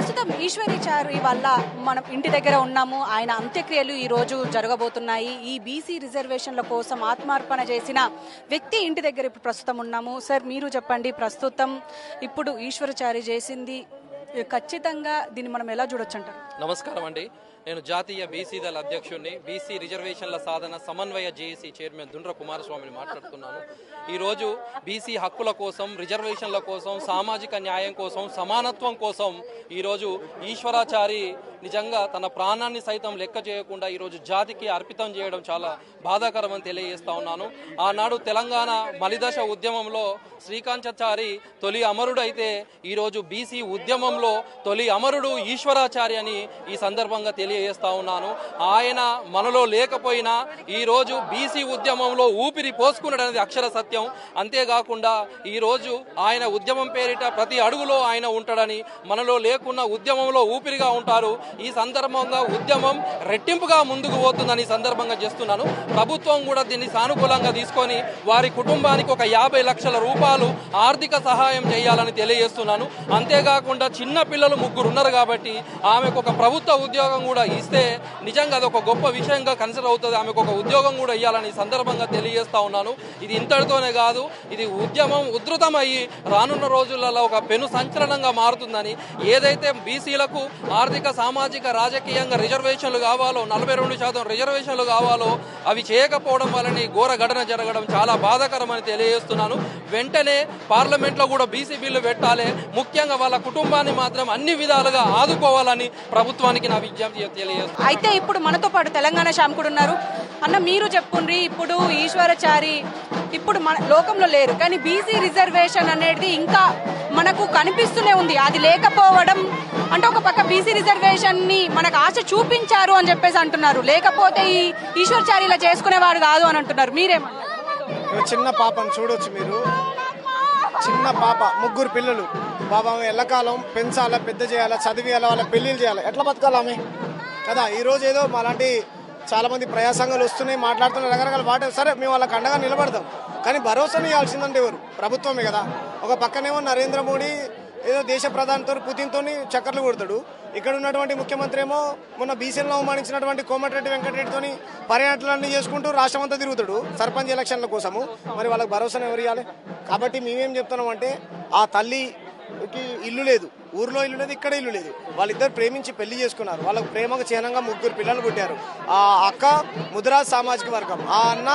ప్రస్తుతం ఈశ్వరీచారి వల్ల మనం ఇంటి దగ్గర ఉన్నాము. ఆయన అంత్యక్రియలు ఈ రోజు జరగబోతున్నాయి. ఈ బీసీ రిజర్వేషన్ల కోసం ఆత్మార్పణ చేసిన వ్యక్తి ఇంటి దగ్గర ఇప్పుడు ప్రస్తుతం ఉన్నాము. సార్, మీరు చెప్పండి, ప్రస్తుతం ఇప్పుడు ఈశ్వరీచారి చేసింది ఖచ్చితంగా దీన్ని మనం ఎలా చూడొచ్చు అంటారు? నమస్కారం అండి. నేను జాతీయ బీసీ దళ అధ్యక్షుడిని, బీసీ రిజర్వేషన్ల సాధన సమన్వయ జేఏసీ చైర్మన్ దుండ్ర కుమారస్వామిని మాట్లాడుతున్నాను. ఈరోజు బీసీ హక్కుల కోసం, రిజర్వేషన్ల కోసం, సామాజిక న్యాయం కోసం, సమానత్వం కోసం ఈరోజు ఈశ్వరాచారి నిజంగా తన ప్రాణాన్ని సైతం లెక్క చేయకుండా ఈరోజు జాతికి అర్పితం చేయడం చాలా బాధాకరమని తెలియజేస్తా ఉన్నాను. ఆనాడు తెలంగాణ మలిదశ ఉద్యమంలో శ్రీకాంతాచారి తొలి అమరుడు అయితే ఈరోజు బీసీ ఉద్యమంలో తొలి అమరుడు ఈశ్వరాచారి అని ఈ సందర్భంగా తెలియజేస్తా ఉన్నాను. ఆయన మనలో లేకపోయినా ఈరోజు బీసీ ఉద్యమంలో ఊపిరి పోసుకున్నాడు అనేది అక్షర సత్యం. అంతేకాకుండా ఈరోజు ఆయన ఉద్యమం పేరిట ప్రతి అడుగులో ఆయన ఉంటాడని, మనలో లేకున్నా ఉద్యమంలో ఊపిరిగా ఉంటారు. ఈ సందర్భంగా ఉద్యమం రెట్టింపుగా ముందుకు పోతుందని సందర్భంగా చేస్తున్నాను. ప్రభుత్వం కూడా దీన్ని సానుకూలంగా తీసుకొని వారి కుటుంబానికి ఒక 50 లక్షల రూపాయలు ఆర్థిక సహాయం చేయాలని తెలియజేస్తున్నాను. అంతేకాకుండా చిన్న పిల్లలు 3 ఉన్నారు కాబట్టి ఆమెకు ఒక ప్రభుత్వ ఉద్యోగం కూడా ఇస్తే నిజంగా అది ఒక గొప్ప విషయంగా కన్సిడర్ అవుతుంది. ఆమెకు ఒక ఉద్యోగం కూడా ఇవ్వాలని సందర్భంగా తెలియజేస్తా ఉన్నాను. ఇది ఇంతటితోనే కాదు, ఇది ఉద్యమం ఉధృతమయ్యి రానున్న రోజులలో ఒక పెను సంచలనంగా మారుతుందని, ఏదైతే బీసీలకు ఆర్థిక, సామాజిక, రాజకీయంగా రిజర్వేషన్లు కావాలో, 42% రిజర్వేషన్లు కావాలో అవి చేయకపోవడం వలని ఘోర ఘటన జరగడం చాలా బాధాకరమని తెలియజేస్తున్నాను. వెంటనే పార్లమెంట్లో కూడా బీసీ బిల్లు పెట్టాలి. ముఖ్యంగా వాళ్ళ కుటుంబాన్ని మాత్రం అన్ని విధాలుగా ఆదుకోవాలని ప్రభుత్వానికి నా విజ్ఞప్తి తెలియజేస్తున్నాను. అయితే ఇప్పుడు మనతో పాటు తెలంగాణ శ్యామ్ కూడా ఉన్నారు. అన్న, మీరు చెప్పుండ్రి, ఇప్పుడు ఈశ్వరాచారి ఇప్పుడు మన లోకంలో లేరు, కానీ బీసీ రిజర్వేషన్ అనేది ఇంకా మనకు కనిపిస్తూనే ఉంది. అది లేకపోవడం అంటే ఒక పక్క బీసీ రిజర్వేషన్ ని మనకు ఆశ చూపించారు అని చెప్పేసి అంటున్నారు, లేకపోతే ఈ ఈశ్వరాచారి ఇలా చేసుకునేవాడు కాదు అని అంటున్నారు. మీరేమంటారు? చిన్న పాపను చూడొచ్చు మీరు, చిన్న పాప, 3 పిల్లలు. బాబా ఎల్లకాలం పెంచాలా, పెద్ద చేయాలా, చదివేయాలా, వాళ్ళ పెళ్లిళ్ళు చేయాలి, ఎట్లా బతకాలి ఆమె కదా. ఈరోజు ఏదో మాలాంటి చాలా మంది ప్రయాసంగాలు వస్తున్నాయి, మాట్లాడుతున్నారు, రకరకాల మాట. సరే, మేము వాళ్ళకి అండగా నిలబడతాం, కానీ భరోసాని ఇవ్వాల్సిందంటే ఎవరు? ప్రభుత్వమే కదా. ఒక పక్కనేమో నరేంద్ర మోడీ ఏదో దేశ ప్రధానితో, పుతిన్తో చక్కర్లు కొడతాడు. ఇక్కడ ఉన్నటువంటి ముఖ్యమంత్రి ఏమో మొన్న బీసీలను అవమానించినటువంటి కోమటిరెడ్డి వెంకటరెడ్డితో పర్యటనలన్నీ చేసుకుంటూ రాష్ట్రం అంతా తిరుగుతాడు సర్పంచ్ ఎలక్షన్ల కోసము. మరి వాళ్ళకి భరోసాను ఎవరు ఇవ్వాలి? కాబట్టి మేమేం చెప్తున్నామంటే, ఆ తల్లికి ఇల్లు లేదు, ఊర్లో ఇల్లు లేదు, ఇక్కడ ఇల్లు లేదు. వాళ్ళిద్దరు ప్రేమించి పెళ్లి చేసుకున్నారు. వాళ్ళకు ప్రేమకు చిహ్నంగా 3 పిల్లలు పుట్టారు. ఆ అక్క ముదిరాజ్ సామాజిక వర్గం, ఆ అన్న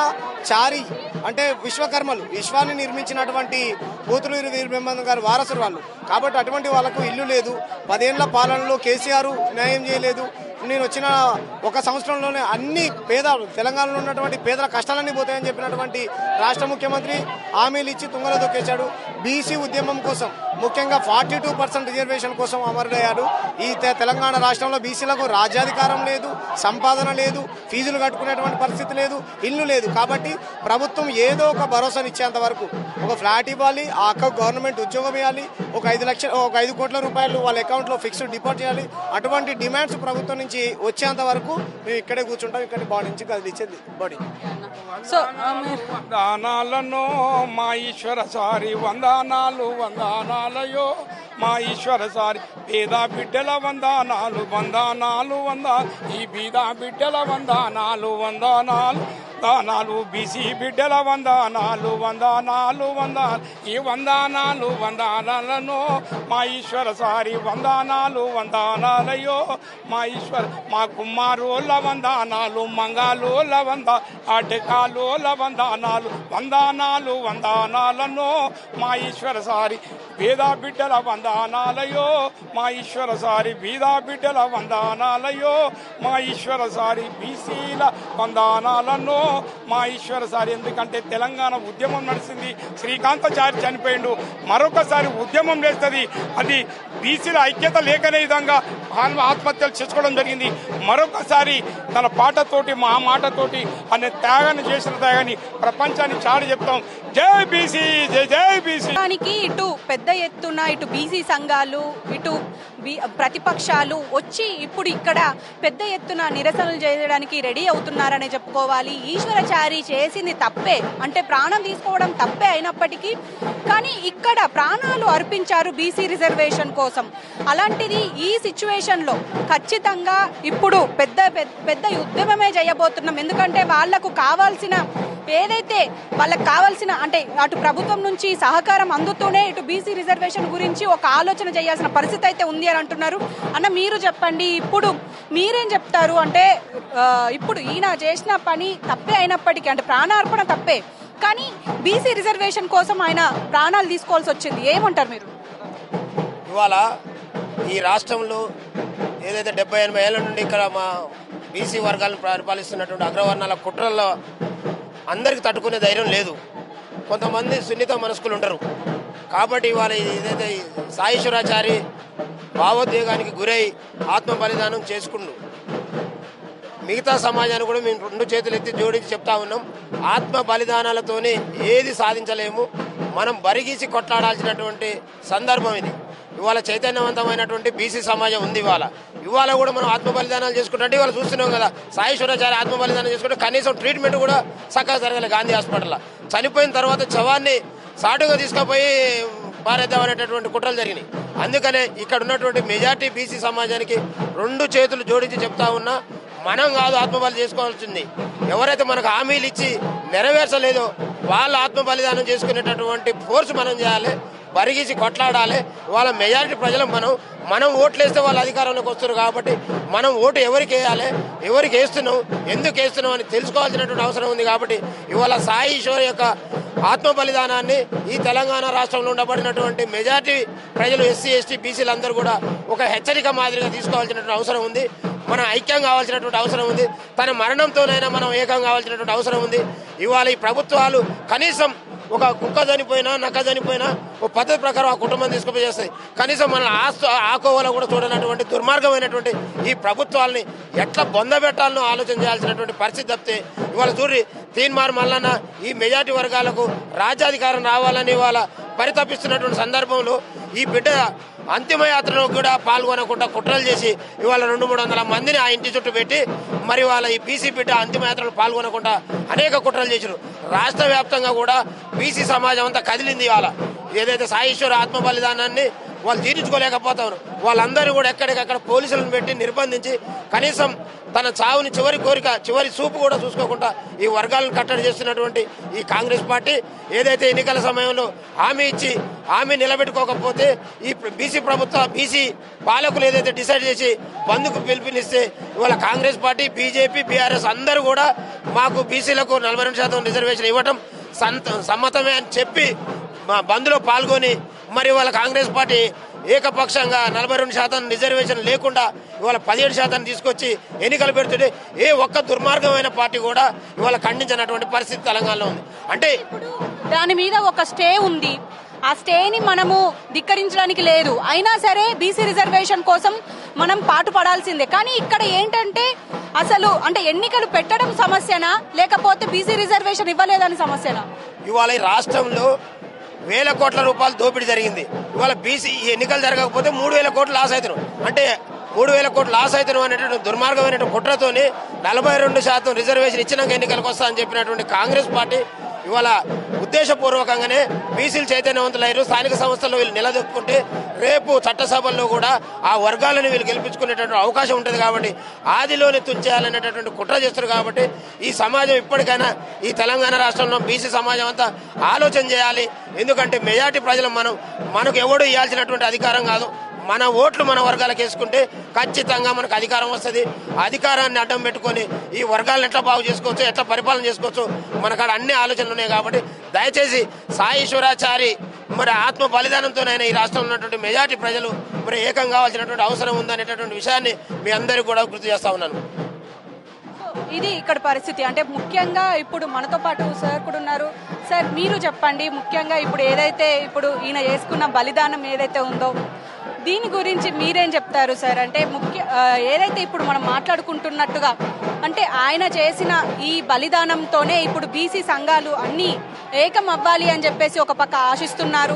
చారి అంటే విశ్వకర్మలు, విశ్వాన్ని నిర్మించినటువంటి పోతులూరి వీరబ్రహ్మం గారు వారసులు వాళ్ళు. కాబట్టి అటువంటి వాళ్ళకు ఇల్లు లేదు. 10 ఏళ్ల పాలనలో కేసీఆర్ న్యాయం చేయలేదు. నేను వచ్చిన 1 సంవత్సరంలోనే అన్ని తెలంగాణలో ఉన్నటువంటి పేదల కష్టాలన్నీ పోతాయని చెప్పినటువంటి రాష్ట్ర ముఖ్యమంత్రి హామీలు ఇచ్చి తుంగలో దొక్కేశాడు. బీసీ ఉద్యమం కోసం, ముఖ్యంగా 42% రిజర్వేషన్ కోసం అమరుడయ్యాడు. ఈ తెలంగాణ రాష్ట్రంలో బీసీలకు రాజ్యాధికారం లేదు, సంపాదన లేదు, ఫీజులు కట్టుకునేటువంటి పరిస్థితి లేదు, ఇల్లు లేదు. కాబట్టి ప్రభుత్వం ఏదో ఒక భరోసాని ఇచ్చేంత వరకు ఒక ఫ్లాట్ ఇవ్వాలి, ఆ అక్క గవర్నమెంట్ ఉద్యోగం ఇవ్వాలి, ఒక 5 కోట్ల రూపాయలు వాళ్ళ అకౌంట్లో ఫిక్స్డ్ డిపాజిట్ చేయాలి. అటువంటి డిమాండ్స్ ప్రభుత్వం నుంచి వచ్చేంత వరకు మేము ఇక్కడే కూర్చుంటాం. ఇక్కడ బాడీ నుంచి కదిలిచ్చేది బాడీ. సో వందనాలను మా ఈశ్వర సారి, వందనాలు వందనాలయో మా ఈశ్వర సారి. పేద బిడ్డల వందనాలు వందనాలు ఈ బీద బిడ్డల వందనాలు వందనాలు వందనాలు, బీసీ బిడ్డల వందనాలు వందనాలు ఈ వందనాలు వందనాలను మా ఈశ్వర సారి. వందనాలు వందనాలయో మా ఈశ్వర. మా కుమారోళ్ళ వందనాలు, మంగాలోళ్ళ ఆటకాలోళ్ళ వందనాలు వందనాలు వందనాలను మా ఈశ్వర సారి. పేద బిడ్డల వందనాలయో మా ఈశ్వర సారి, బీద బిడ్డల వందనాలయో మా ఈశ్వర సారి. బీసీల వందనాలను మా ఈశ్వర సారి. ఎందుకంటే తెలంగాణ ఉద్యమం నడిచింది, శ్రీకాంతాచారి చనిపోయిండు, మరొకసారి ఉద్యమం లేస్తుంది. అది బీసీల ఐక్యత లేకనే విధంగా ఆత్మహత్యలు చేసుకోవడం జరిగింది. మరొకసారి తన పాటతోటి, మా మాటతోటి అనే త్యాగాన్ని చేసిన త్యాగాన్ని ప్రపంచానికి చాటి చెప్తాం. జై బీసీ, జై జై బీసీ. ఇటు పెద్ద ఎత్తున ఇటు బీసీ సంఘాలు, ఇటు ప్రతిపక్షాలు వచ్చి ఇప్పుడు ఇక్కడ పెద్ద ఎత్తున నిరసనలు చేయడానికి రెడీ అవుతున్నారనే చెప్పుకోవాలి. ఈశ్వరచారి చేసింది తప్పే, అంటే ప్రాణం తీసుకోవడం తప్పే అయినప్పటికీ కానీ ఇక్కడ ప్రాణాలు అర్పించారు బీసీ రిజర్వేషన్ కోసం. అలాంటిది ఈ సిచ్యువేషన్ లో ఖచ్చితంగా ఇప్పుడు పెద్ద ఉద్యమమే చేయబోతున్నాం. ఎందుకంటే వాళ్లకు కావాల్సిన ఏదైతే వాళ్ళకి కావాల్సిన అంటే అటు ప్రభుత్వం నుంచి సహకారం అందుతూనే ఇటు బీసీ రిజర్వేషన్ గురించి ఒక ఆలోచన చేయాల్సిన పరిస్థితి అయితే ఉంది అని అంటున్నారు. అన్న మీరు చెప్పండి, ఇప్పుడు మీరేం చెప్తారు? అంటే ఇప్పుడు ఈయన చేసిన పని తప్పే అయినప్పటికీ అంటే ప్రాణార్పణ తప్పే, కానీ బీసీ రిజర్వేషన్ కోసం ఆయన ప్రాణాలు తీసుకోవాల్సి వచ్చింది, ఏమంటారు మీరు? ఇవాళ ఈ రాష్ట్రంలో ఏదైతే 70-80 ఏళ్ల నుండి ఇక్కడ మా బీసీ వర్గాలను పరిపాలిస్తున్నటువంటి అగ్రవర్ణాల కుట్రల్లో అందరికి తట్టుకునే ధైర్యం లేదు. కొంతమంది సున్నిత మనస్కులు ఉంటారు. కాబట్టి ఇవాళ ఏదైతే సాయేశ్వరాచారి భావోద్వేగానికి గురై ఆత్మ బలిదానం చేసుకుండు, మిగతా సమాజాన్ని కూడా మేము 2 చేతులు ఎత్తి జోడించి చెప్తా ఉన్నాం, ఆత్మ బలిదానాలతోనే ఏది సాధించలేము. మనం బరిగీసి కొట్లాడాల్సినటువంటి సందర్భం ఇది. ఇవాళ చైతన్యవంతమైనటువంటి బీసీ సమాజం ఉంది. ఇవాళ కూడా మనం ఆత్మ బలిదానాలు చేసుకుంటే ఇవాళ చూస్తున్నాం కదా, సాయేశ్వరాచారి ఆత్మ బలిదానం చేసుకుంటే కనీసం ట్రీట్మెంట్ కూడా చక్కగా జరగలేదు గాంధీ హాస్పిటల్లో. చనిపోయిన తర్వాత శవాన్ని సాటుగా తీసుకుపోయి పారేద్దామనేటటువంటి కుట్రలు జరిగినాయి. అందుకనే ఇక్కడ ఉన్నటువంటి మెజార్టీ బీసీ సమాజానికి 2 చేతులు జోడించి చెప్తా ఉన్నా, మనం కాదు ఆత్మబలి చేసుకోవాల్సింది. ఎవరైతే మనకు హామీలు ఇచ్చి నెరవేర్చలేదో వాళ్ళ ఆత్మ బలిదానం చేసుకునేటటువంటి ఫోర్స్ మనం చేయాలి, బరిగీసి కొట్లాడాలి. వాళ్ళ మెజారిటీ ప్రజలు మనం ఓట్లేస్తే వాళ్ళు అధికారంలోకి వస్తారు. కాబట్టి మనం ఓటు ఎవరికి వేయాలి, ఎవరికి వేస్తున్నాం, ఎందుకు వేస్తున్నాం అని తెలుసుకోవాల్సినటువంటి అవసరం ఉంది. కాబట్టి ఇవాళ సాయి ఈశ్వర్ యొక్క ఆత్మ బలిదానాన్ని ఈ తెలంగాణ రాష్ట్రంలో ఉండబడినటువంటి మెజారిటీ ప్రజలు ఎస్సీ ఎస్టీ బీసీలు అందరూ కూడా ఒక హెచ్చరిక మాదిరిగా తీసుకోవాల్సినటువంటి అవసరం ఉంది. మనం ఐక్యం కావాల్సినటువంటి అవసరం ఉంది. తన మరణంతోనైనా మనం ఏకం కావాల్సినటువంటి అవసరం ఉంది. ఇవాళ ఈ ప్రభుత్వాలు కనీసం ఒక కుక్క చనిపోయినా నక్క చనిపోయినా ఒక పద్ధతి ప్రకారం ఆ కుటుంబం తీసుకుపోయి చేస్తాయి. కనీసం మన ఆకోవలో కూడా చూడనటువంటి దుర్మార్గమైనటువంటి ఈ ప్రభుత్వాలని ఎట్లా బొందబెట్టాలనో ఆలోచన చేయాల్సినటువంటి పరిస్థితి తప్పితే ఇవాళ చూడ్రి తీన్మార్ మల్లన్న ఈ మెజార్టీ వర్గాలకు రాజ్యాధికారం రావాలని ఇవాళ పరితపిస్తున్నటువంటి సందర్భంలో ఈ బిడ్డ అంతిమయాత్రలో కూడా పాల్గొనకుండా కుట్రలు చేసి ఇవాళ 200-300 మందిని ఆ ఇంటి చుట్టూ పెట్టి మరి వాళ్ళ ఈ బీసీ బిడ్డ అంతిమయాత్రలో పాల్గొనకుండా అనేక కుట్రలు చేశారు. రాష్ట్ర వ్యాప్తంగా కూడా బీసీ సమాజం అంతా కదిలింది. ఇవాళ ఏదైతే సాయేశ్వర ఆత్మ బలిదానాన్ని వాళ్ళు జీర్ణించుకోలేకపోతారు, వాళ్ళందరూ కూడా ఎక్కడికక్కడ పోలీసులను పెట్టి నిర్బంధించి కనీసం తన చావుని చివరి కోరిక చివరి చూపు కూడా చూసుకోకుండా ఈ వర్గాలను కట్టడి చేస్తున్నటువంటి ఈ కాంగ్రెస్ పార్టీ ఏదైతే ఎన్నికల సమయంలో హామీ ఇచ్చి హామీ నిలబెట్టుకోకపోతే ఈ బీసీ పాలకులు ఏదైతే డిసైడ్ చేసి బంద్కు పిలుపునిస్తే ఇవాళ కాంగ్రెస్ పార్టీ బీజేపీ బీఆర్ఎస్ అందరూ కూడా మాకు బీసీలకు 42% రిజర్వేషన్ ఇవ్వటం సమ్మతమే అని చెప్పి బంద్లో పాల్గొని మరి ఇవాళ కాంగ్రెస్ పార్టీ ఏకపక్షంగా 42% రిజర్వేషన్ లేకుండా ఇవాళ 17% తీసుకొచ్చి ఎన్నికలు పెడుతుంటే ఏ ఒక్క దుర్మార్గమైన పార్టీ కూడా ఇవాళ ఖండించినటువంటి పరిస్థితి తెలంగాణలో ఉంది. అంటే దాని మీద ఒక స్టే ఉంది, ఆ స్టేని మనము ధిక్కరించడానికి లేదు. అయినా సరే బీసీ రిజర్వేషన్ కోసం మనం పాటు పడాల్సిందే. కానీ ఇక్కడ ఏంటంటే అసలు అంటే ఎన్నికలు పెట్టడం సమస్యనా లేకపోతే బీసీ రిజర్వేషన్ ఇవ్వలేదని సమస్యనా? ఇవాళ ఈ రాష్ట్రంలో 1000 కోట్ల రూపాయలు దోపిడీ జరిగింది. ఇవాళ బీసీ ఎన్నికలు జరగకపోతే 3000 కోట్లు లాస్ అవుతున్నాం. అంటే 3000 కోట్లు లాస్ అవుతున్నాం అనేటువంటి దుర్మార్గమైనటువంటి కుట్రతోని 42% రిజర్వేషన్ ఇచ్చినాక ఎన్నికలకు వస్తా అని చెప్పినటువంటి కాంగ్రెస్ పార్టీ ఇవాళ ఉద్దేశపూర్వకంగానే బీసీలు చైతన్యవంతులయ్యారు. స్థానిక సంస్థల్లో వీళ్ళు నిలదొక్కుంటే రేపు చట్టసభల్లో కూడా ఆ వర్గాలను వీళ్ళు గెలిపించుకునేటువంటి అవకాశం ఉంటుంది. కాబట్టి ఆదిలోనే తుంచేయాలనేటటువంటి కుట్ర చేస్తారు. కాబట్టి ఈ సమాజం ఇప్పటికైనా ఈ తెలంగాణ రాష్ట్రంలో బీసీ సమాజం అంతా ఆలోచన చేయాలి. ఎందుకంటే మెజార్టీ ప్రజలు మనకు ఎవడు ఇవ్వాల్సినటువంటి అధికారం కాదు. మన ఓట్లు మన వర్గాలకు వేసుకుంటే ఖచ్చితంగా మనకు అధికారం వస్తుంది. అధికారాన్ని అడ్డం పెట్టుకొని ఈ వర్గాలను ఎట్లా బాగు చేసుకోవచ్చు, ఎట్లా పరిపాలన చేసుకోవచ్చు, మనకాడ అన్ని ఆలోచనలు ఉన్నాయి. కాబట్టి దయచేసి సాయేశ్వరాచారి మరి ఆత్మ బలిదానంతోనైనా ఈ రాష్ట్రంలో ఉన్నటువంటి మెజార్టీ ప్రజలు మరి ఏకం కావాల్సినటువంటి అవసరం ఉందనేటటువంటి విషయాన్ని మీ అందరికీ కూడా గుర్తు చేస్తా ఉన్నాను. ఇది ఇక్కడ పరిస్థితి. అంటే ముఖ్యంగా ఇప్పుడు మనతో పాటు సార్ కూడా ఉన్నారు. సార్ మీరు చెప్పండి, ముఖ్యంగా ఇప్పుడు ఏదైతే ఇప్పుడు ఈయన చేసుకున్న బలిదానం ఏదైతే ఉందో దీని గురించి మీరేం చెప్తారు సార్? అంటే ఏదైతే ఇప్పుడు మనం మాట్లాడుకుంటున్నట్టుగా అంటే ఆయన చేసిన ఈ బలిదానంతోనే ఇప్పుడు బీసీ సంఘాలు అన్ని ఏకం అవ్వాలి అని చెప్పేసి ఒక పక్క ఆశిస్తున్నారు.